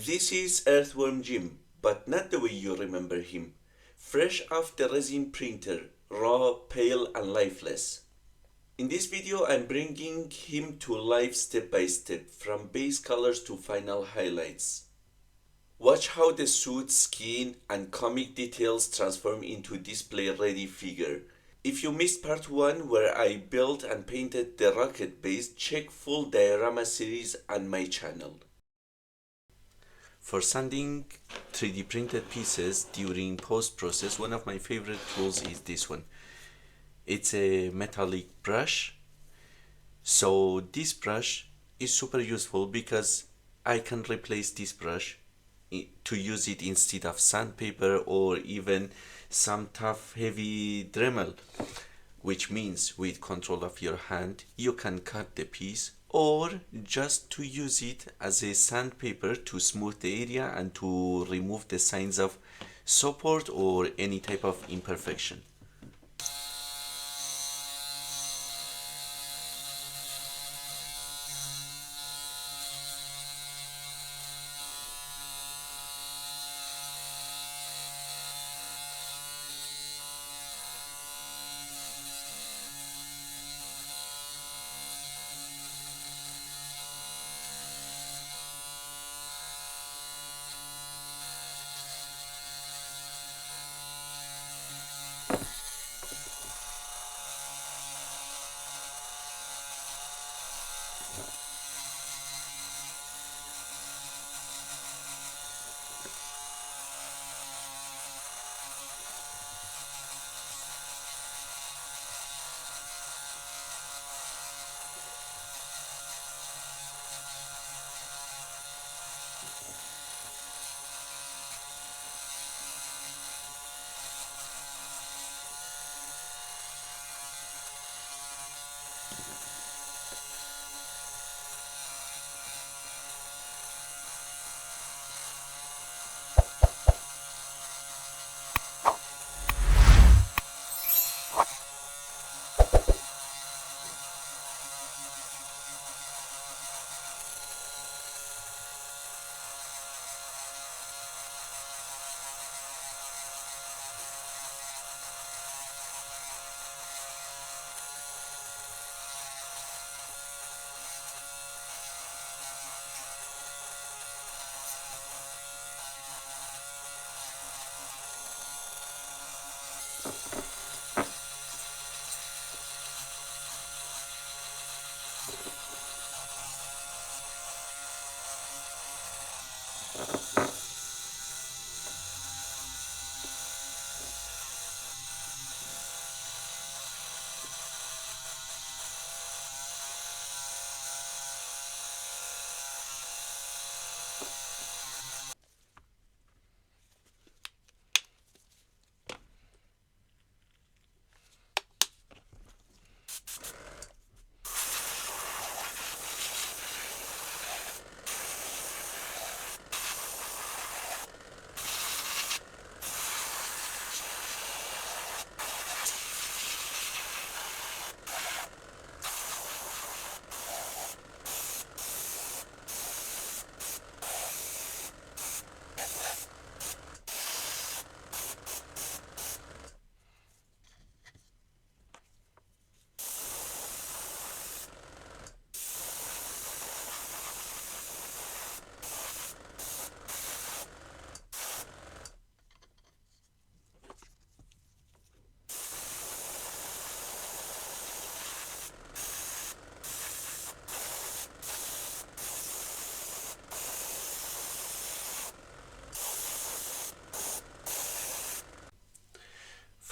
This is Earthworm Jim, but not the way you remember him. Fresh off the resin printer, raw, pale, and lifeless. In this video, I'm bringing him to life step by step, from base colors to final highlights. Watch how the suit, skin, and comic details transform into display-ready figure. If you missed part 1 where I built and painted the rocket base, check full diorama series on my channel. For sanding 3D printed pieces during post-process, one of my favorite tools is this one. It's a metallic brush. So this brush is super useful because I can replace this brush to use it instead of sandpaper or even some tough heavy Dremel, which means with control of your hand you can cut the piece or just to use it as a sandpaper to smooth the area and to remove the signs of support or any type of imperfection.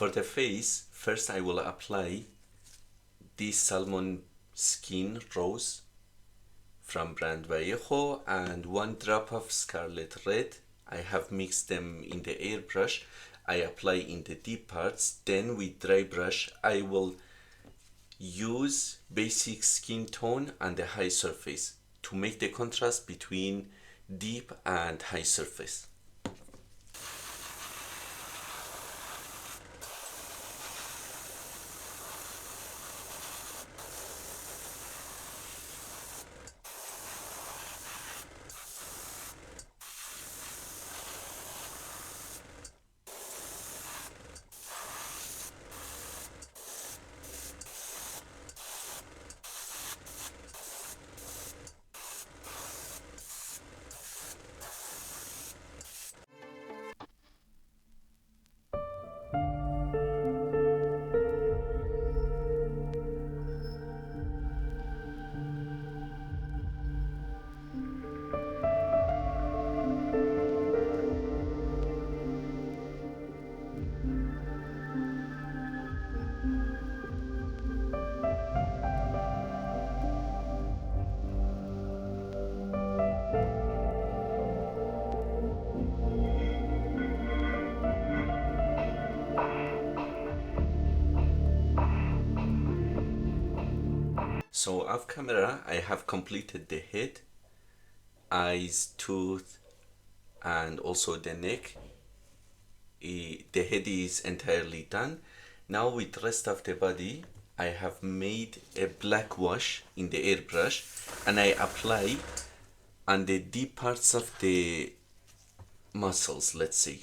For the face, first I will apply this salmon skin rose from brand Vallejo and 1 drop of scarlet red. I have mixed them in the airbrush. I apply in the deep parts, then with dry brush I will use basic skin tone and the high surface to make the contrast between deep and high surface. So off camera I have completed the head, eyes, tooth, and also the neck. The head is entirely done. Now with the rest of the body I have made a black wash in the airbrush, and I apply on the deep parts of the muscles, let's say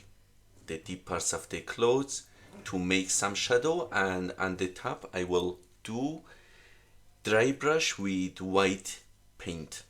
the deep parts of the clothes, to make some shadow, and on the top I will do dry brush with white paint.